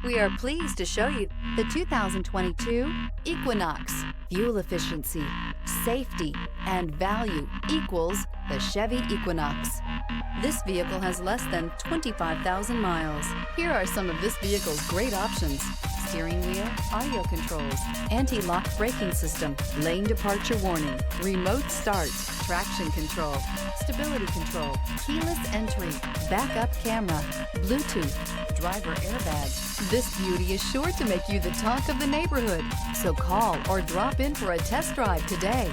We are pleased to show you the 2022 Equinox. Fuel efficiency, safety, and value equals the Chevy Equinox. This vehicle has less than 25,000 miles. Here are some of this vehicle's great options: steering wheel audio controls, anti-lock braking system, lane departure warning, remote start, traction control, stability control, keyless entry, backup camera, Bluetooth, driver airbag. This beauty is sure to make you the talk of the neighborhood. So call or drop in for a test drive today.